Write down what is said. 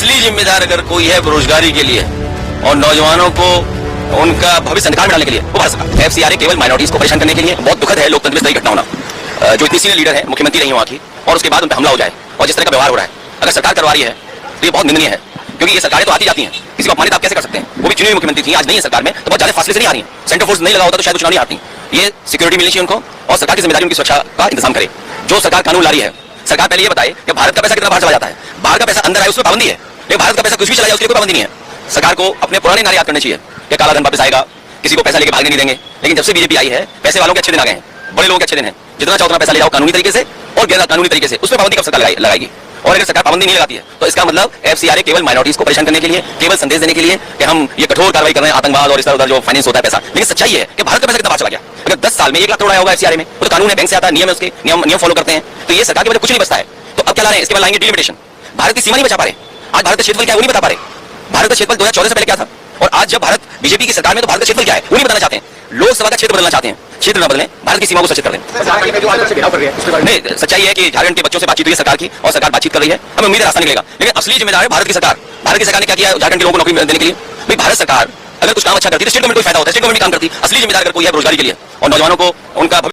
असली जिम्मेदार अगर कोई है बेरोजगारी के लिए और नौजवानों को उनका भविष्य अंधकार में डालने के लिए वो भारत सरकार। एफसीआरए केवल माइनॉरिटीज को परेशान करने के लिए। बहुत दुखद है लोकतंत्र में इस तरह की घटना होना, जो इतनी सीनियर लीडर है, मुख्यमंत्री रही हो आखिर, और उसके बाद उन पर हमला हो जाए और जिस तरह का व्यवहार हो रहा है अगर सरकार करवा रही है तो ये बहुत निंदनीय है, क्योंकि ये सरकारें तो आती जाती हैं, किसी को अपमानित आप कैसे कर सकते हैं? वो भी चुनी हुई मुख्यमंत्री थी, आज नहीं है सरकार में, तो बहुत ज्यादा फासले से नहीं आ रही है। सेंटर फोर्स नहीं लगा होता तो शायद चुनाव नहीं आती। ये सिक्योरिटी मिली चाहिए उनको, और सरकार की जिम्मेदारी उनकी सुरक्षा का इंतजाम करे। जो सरकार कानून ला रही है, सरकार पहले ये बताए कि भारत का पैसा कितना बाहर चला जाता है। बाहर का पैसा अंदर आए उसमें पाबंदी है, लेकिन भारत का पैसा कुछ भी चला जाए उसके लिए कोई पाबंदी नहीं है। सरकार को अपने पुराने नारे याद करने चाहिए कि काला धन वापस आएगा, किसी को पैसा लेके भागने नहीं देंगे। लेकिन जब से बीजेपी आई है, पैसे वालों के अच्छे दिन आ गए हैं, बड़े लोगों के अच्छे दिन हैं। जितना चाहो उतना पैसा ले जाओ कानूनी तरीके से और गैर कानूनी तरीके से, उसमें पाबंदी कब सरकार लगाएगी? और अगर सरकार पाबंदी नहीं लगाती है तो इसका मतलब एफसीआरए केवल माइनॉरिटीज को परेशान करने के लिए, केवल संदेश देने के लिए कि हम ये कठोर कार्रवाई कर रहे हैं आतंकवाद और इस तरह जो फाइनेंस होता है पैसा। लेकिन सच्चाई है कि भारत का पैसा कितना बाहर चला गया। अगर 10 साल में 1 लाख करोड़ आया होगा एफसीआरए में, वो तो कानून है, बैंक से आता है, नियम है, उसके नियम फॉलो करते हैं, तो ये सरकार की वजह कुछ नहीं बचता है। तो अब क्या ला रहे हैं? इसके बाद लाएंगे डिलिमिटेशन। भारत की सीमा नहीं बचा पा रहे। आज भारत का क्षेत्रफल क्या है वो नहीं बता पा रहे। भारत का क्षेत्रफल 2014 से पहले क्या था, और आज जब भारत बीजेपी की सरकार में तो भारत का क्षेत्रफल क्या है वो नहीं बताना चाहते हैं। लोकसभा का क्षेत्र बदलना चाहते हैं, क्षेत्र न बदलें, भारत की सीमा को सचेत कर दें। नहीं, सच्चाई है कि झारखंड के बच्चों से बातचीत हुई है सरकार की, और सरकार बातचीत कर रही है, हमें उम्मीद है रास्ता निकलेगा। लेकिन असली जिम्मेदार है भारत की सरकार। भारत की सरकार ने क्या किया झारखंड के लोगों को नौकरी देने के लिए? भाई भारत सरकार अगर कुछ काम अच्छा करती है तो स्टेट गवर्नमेंट को फायदा होता है, स्टेट गवर्नमेंट काम करती है। असली जिम्मेदार अगर कोई है बेरोजगारी के लिए और नौजवानों को उनका